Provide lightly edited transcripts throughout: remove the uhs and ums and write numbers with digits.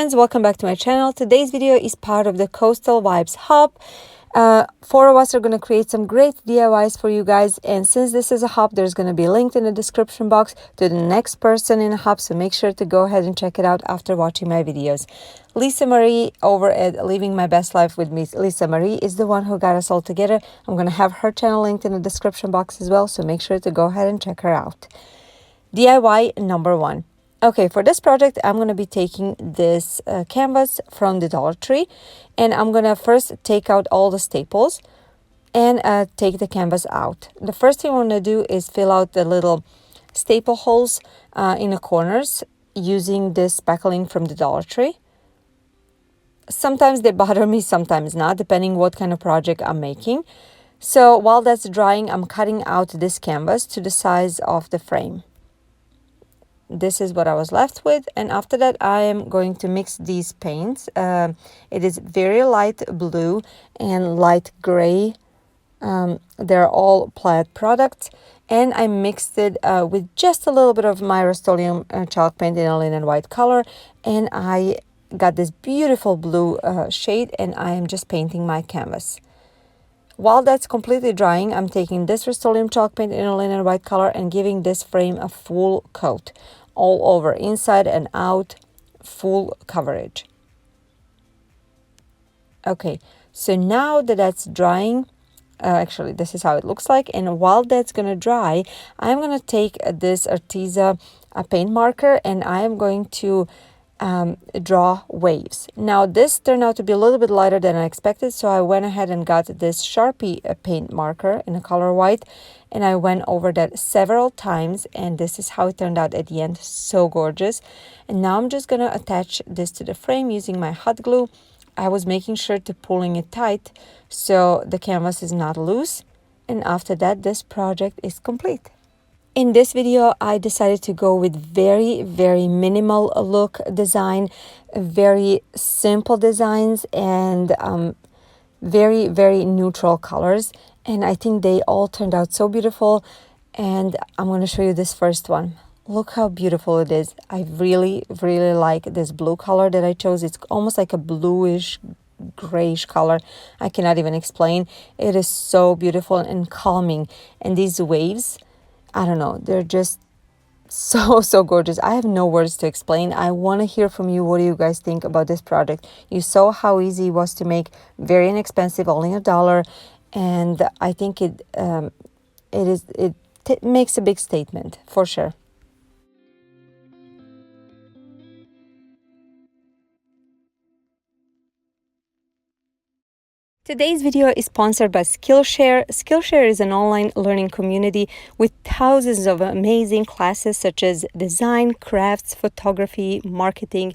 friends, welcome back to my channel. Today's video is part of the Coastal Vibes Hub. Four of us are going to create some great DIYs for you guys, and since this is a hub, there's going to be a link in the description box to the next person in the hub, so make sure to go ahead and check it out after watching my videos. Lisa Marie over at Living My Best Life with me. Lisa Marie is the one who got us all together. I'm going to have her channel linked in the description box as well, so make sure to go ahead and check her out. DIY number 1. Okay, for this project, I'm going to be taking this canvas from the Dollar Tree, and I'm going to first take out all the staples and take the canvas out. The first thing I'm going to do is fill out the little staple holes in the corners using this spackling from the Dollar Tree. Sometimes they bother me, sometimes not, depending what kind of project I'm making. So while that's drying, I'm cutting out this canvas to the size of the frame. This is what I was left with, and after that I am going to mix these paints. It is very light blue and light gray. They're all plaid products, and I mixed it with just a little bit of my Rust-Oleum chalk paint in a linen white color, and I got this beautiful blue shade, and I am just painting my canvas. While that's completely drying, I'm taking this Rust-Oleum chalk paint in a linen white color and giving this frame a full coat. All over, inside and out, full coverage. Okay, so now that that's drying, actually this is how it looks like, and while that's gonna dry, I'm gonna take this Arteza paint marker and I am going to draw waves. Now this turned out to be a little bit lighter than I expected, so I went ahead and got this Sharpie paint marker in the color white, and I went over that several times, and this is how it turned out at the end. So gorgeous. And now I'm just gonna attach this to the frame using my hot glue. I was making sure to pulling it tight so the canvas is not loose, and after that this project is complete. In this video, I decided to go with very minimal look design, very simple designs, and very neutral colors. And I think they all turned out so beautiful. And I'm going to show you this first one. Look how beautiful it is. I really like this blue color that I chose. It's almost like a bluish grayish color. I cannot even explain. It is so beautiful and calming. And these waves, I don't know, they're just so gorgeous. I have no words to explain. I want to hear from you. What do you guys think about this project? You saw how easy it was to make, very inexpensive, only $1, and I think it makes a big statement for sure. Today's video is sponsored by Skillshare. Skillshare is an online learning community with thousands of amazing classes such as design, crafts, photography, marketing,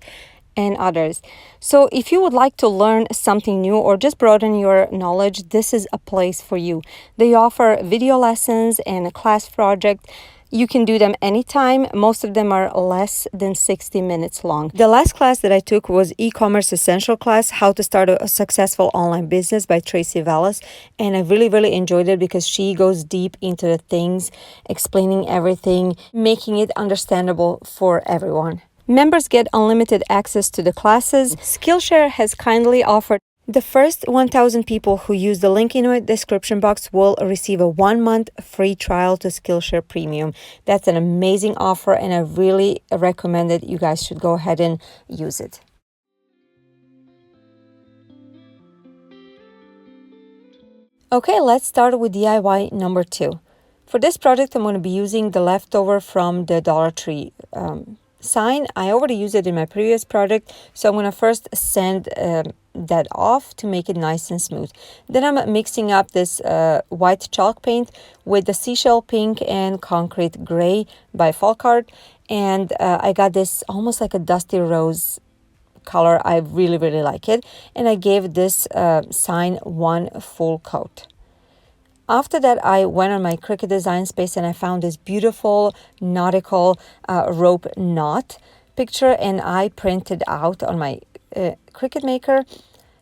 and others. So if you would like to learn something new or just broaden your knowledge, this is a place for you. They offer video lessons and a class project. You can do them anytime. Most of them are less than 60 minutes long. The last class that I took was e-commerce essential class, how to start a successful online business by Tracy Vallis. And I really enjoyed it because she goes deep into the things, explaining everything, making it understandable for everyone. Members get unlimited access to the classes. Skillshare has kindly offered the first 1,000 people who use the link in my description box will receive a 1-month free trial to Skillshare Premium. That's an amazing offer, and I really recommend it. You guys should go ahead and use it. Okay, let's start with DIY number 2. For this project, I'm going to be using the leftover from the Dollar Tree sign. I already used it in my previous project, so I'm going to first sand that off to make it nice and smooth. Then I'm mixing up this white chalk paint with the seashell pink and concrete gray by Folkart, and I got this almost like a dusty rose color. I really like it, and I gave this sign one full coat. After that, I went on my Cricut Design Space and I found this beautiful nautical rope knot picture, and I printed out on my Cricut Maker,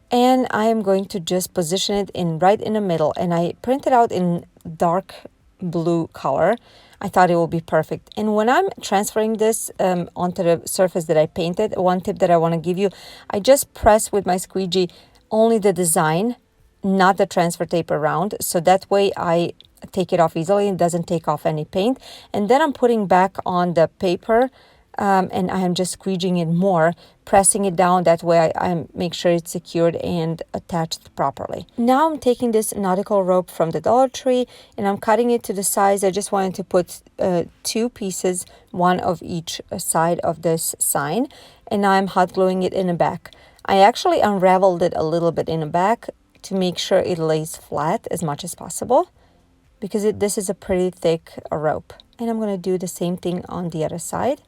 and I am going to just position it in right in the middle, and I printed out in dark blue color. I thought it will be perfect. And when I'm transferring this onto the surface that I painted, one tip that I want to give you, I just press with my squeegee only the design, not the transfer tape around. So that way I take it off easily and doesn't take off any paint. And then I'm putting back on the paper and I am just squeegeeing it more, pressing it down. That way I make sure it's secured and attached properly. Now I'm taking this nautical rope from the Dollar Tree and I'm cutting it to the size. I just wanted to put 2 pieces, one of each side of this sign, and now I'm hot gluing it in the back. I actually unraveled it a little bit in the back to make sure it lays flat as much as possible, because this is a pretty thick rope. And I'm going to do the same thing on the other side.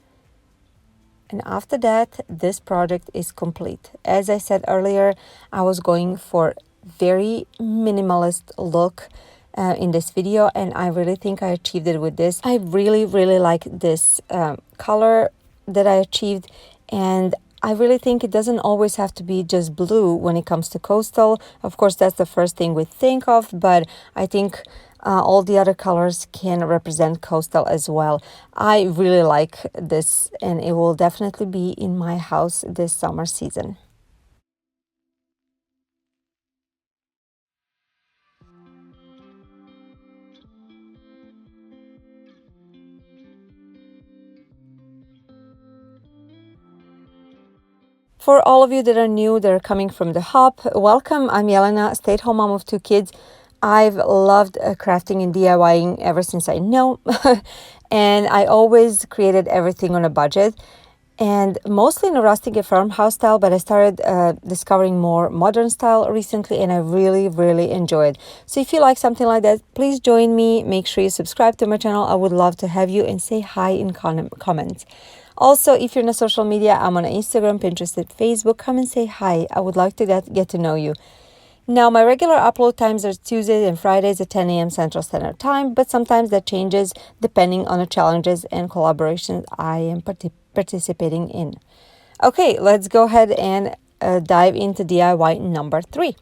And after that, this project is complete. As I said earlier, I was going for very minimalist look in this video, and I really think I achieved it with this. I really like this color that I achieved, and I really think it doesn't always have to be just blue when it comes to coastal. Of course, that's the first thing we think of, but I think all the other colors can represent coastal as well. I really like this, and it will definitely be in my house this summer season. For all of you that are new, that are coming from the hub, welcome. I'm Jelena, stay-at-home mom of 2 kids. I've loved crafting and DIYing ever since I know, and I always created everything on a budget, and mostly in a rustic farmhouse style, but I started discovering more modern style recently, and I really enjoy it. So if you like something like that, please join me. Make sure you subscribe to my channel. I would love to have you, and say hi in comments. Also, if you're on social media, I'm on Instagram, Pinterest, and Facebook. Come and say hi. I would like to get to know you. Now, my regular upload times are Tuesdays and Fridays at 10 a.m. Central Standard Time, but sometimes that changes depending on the challenges and collaborations I am participating in. Okay, let's go ahead and dive into DIY number 3.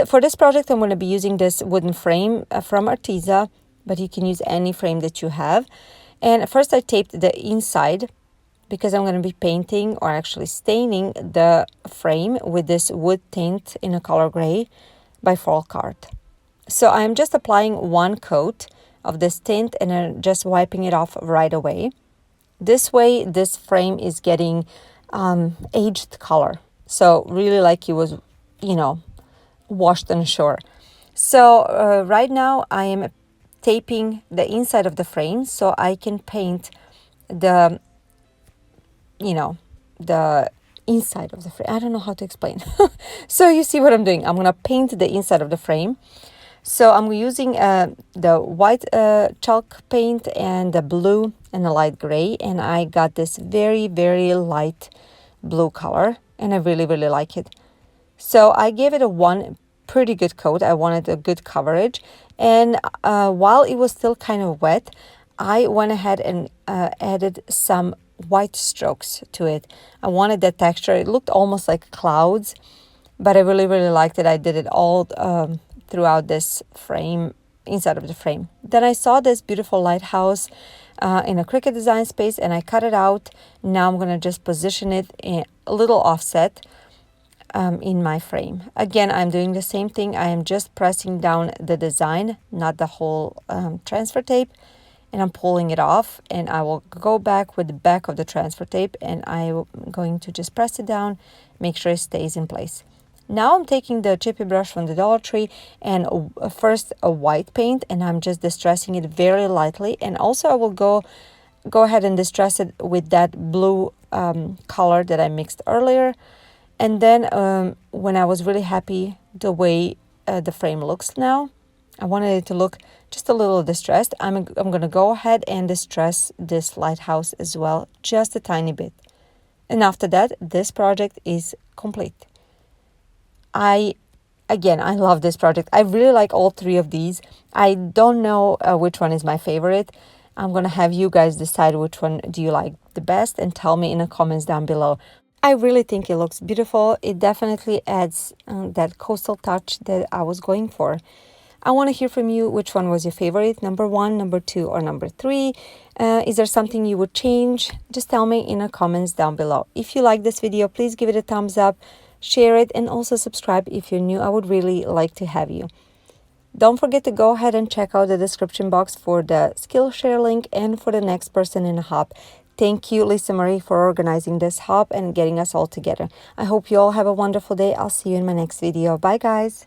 For this project, I'm going to be using this wooden frame from Arteza, but you can use any frame that you have. And first I taped the inside, because I'm going to be painting, or actually staining, the frame with this wood tint in a color gray by Folk Art. So I'm just applying 1 coat of this tint and then just wiping it off right away. This way, this frame is getting aged color. So really like it was, washed on shore. So right now I am taping the inside of the frame so I can paint the inside of the frame. I don't know how to explain. So you see what I'm doing. I'm going to paint the inside of the frame. So I'm using the white chalk paint and the blue and the light gray. And I got this very light blue color. And I really like it. So I gave it a 1 pretty good coat. I wanted a good coverage. And while it was still kind of wet, I went ahead and added some white strokes to it. I wanted that texture. It looked almost like clouds, but I really liked it. I did it all throughout this frame, inside of the frame. Then I saw this beautiful lighthouse in a Cricut design space, and I cut it out. Now I'm going to just position it in a little offset in my frame. Again, I'm doing the same thing. I am just pressing down the design, not the whole transfer tape, and I'm pulling it off, and I will go back with the back of the transfer tape, and I'm going to just press it down, make sure it stays in place. Now I'm taking the chippy brush from the Dollar Tree and first a white paint, and I'm just distressing it very lightly, and also I will go ahead and distress it with that blue color that I mixed earlier. And then when I was really happy the way the frame looks now, I wanted it to look just a little distressed. I'm going to go ahead and distress this lighthouse as well, just a tiny bit. And after that, this project is complete. I love this project. I really like all 3 of these. I don't know which one is my favorite. I'm going to have you guys decide which one do you like the best, and tell me in the comments down below. I really think it looks beautiful. It definitely adds that coastal touch that I was going for. I want to hear from you. Which one was your favorite? Number 1, number 2, or number 3? Is there something you would change? Just tell me in the comments down below. If you like this video, please give it a thumbs up, share it, and also subscribe if you're new. I would really like to have you. Don't forget to go ahead and check out the description box for the Skillshare link and for the next person in the hub. Thank you, Lisa Marie, for organizing this hub and getting us all together. I hope you all have a wonderful day. I'll see you in my next video. Bye, guys.